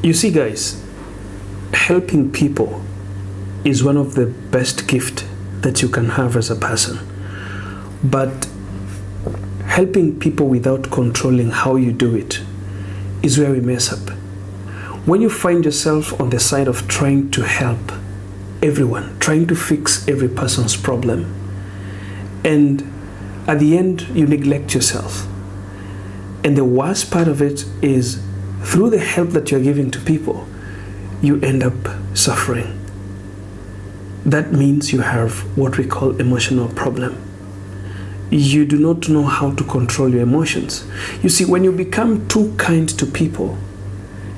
You see, guys, helping people is one of the best gifts that you can have as a person. But helping people without controlling how you do it is where we mess up. When you find yourself on the side of trying to help everyone, trying to fix every person's problem, and at the end you neglect yourself. And the worst part of it is, through the help that you're giving to people, you end up suffering. That means you have what we call emotional problem. You do not know how to control your emotions. You see, when you become too kind to people,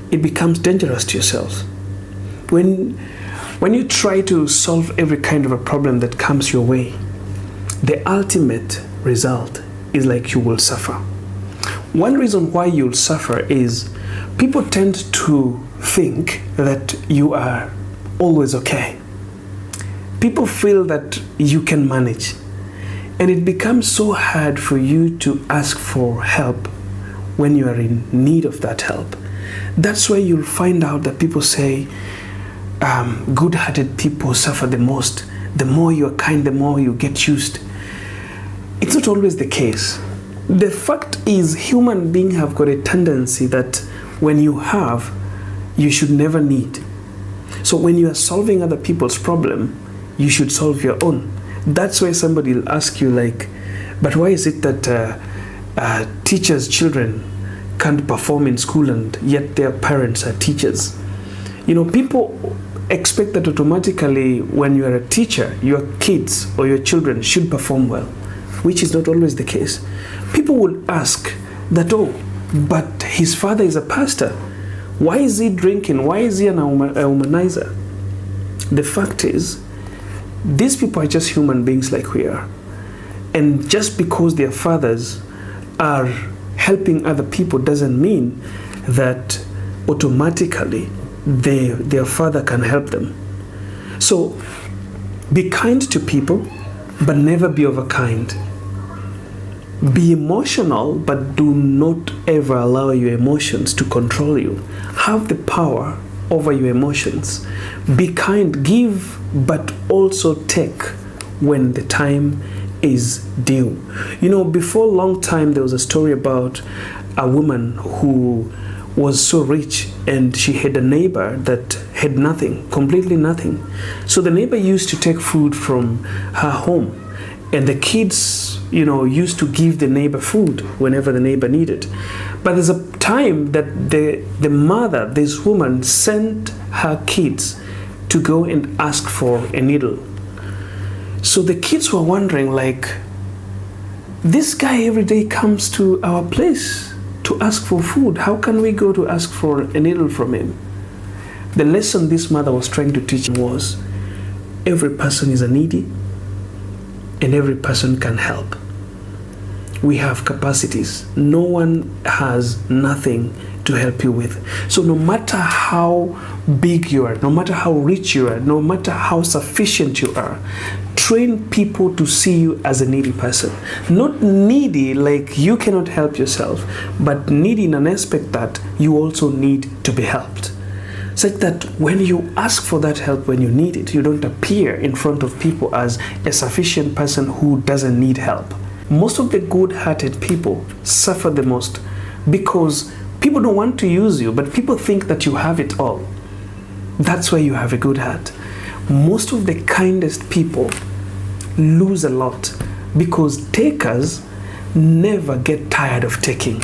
it becomes dangerous to yourself. When you try to solve every kind of a problem that comes your way, the ultimate result is like you will suffer. One reason why you'll suffer is people tend to think that you are always okay. People feel that you can manage. And it becomes so hard for you to ask for help when you are in need of that help. That's why you'll find out that people say good-hearted people suffer the most. The more you are kind, the more you get used. It's not always the case. The fact is, human beings have got a tendency that when you have, you should never need. So when you are solving other people's problem, you should solve your own. That's why somebody will ask you like, but why is it that teachers' children can't perform in school and yet their parents are teachers? You know, people expect that automatically when you are a teacher, your kids or your children should perform well, which is not always the case. People will ask that, oh, but his father is a pastor. Why is he drinking? Why is he a womanizer? The fact is, these people are just human beings like we are. And just because their fathers are helping other people doesn't mean that automatically their father can help them. So be kind to people, but never be overkind. Be emotional, but do not ever allow your emotions to control you. Have the power over your emotions. Be kind, give, but also take when the time is due. You know, before a long time, there was a story about a woman who was so rich and she had a neighbor that had nothing, completely nothing. So the neighbor used to take food from her home, and the kids, you know, used to give the neighbor food whenever the neighbor needed. But there's a time that the mother, this woman, sent her kids to go and ask for a needle. So the kids were wondering, like, this guy every day comes to our place to ask for food. How can we go to ask for a needle from him? The lesson this mother was trying to teach was, every person is a needy and every person can help. We have capacities. No one has nothing to help you with. So no matter how big you are, no matter how rich you are, no matter how sufficient you are, train people to see you as a needy person. Not needy like you cannot help yourself, but needy in an aspect that you also need to be helped. Such that when you ask for that help, when you need it, you don't appear in front of people as a sufficient person who doesn't need help. Most of the good-hearted people suffer the most because people don't want to use you, but people think that you have it all. That's why you have a good heart. Most of the kindest people lose a lot because takers never get tired of taking.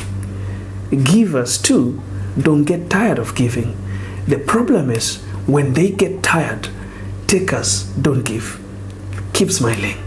Givers too don't get tired of giving. The problem is when they get tired, takers don't give. Keep smiling.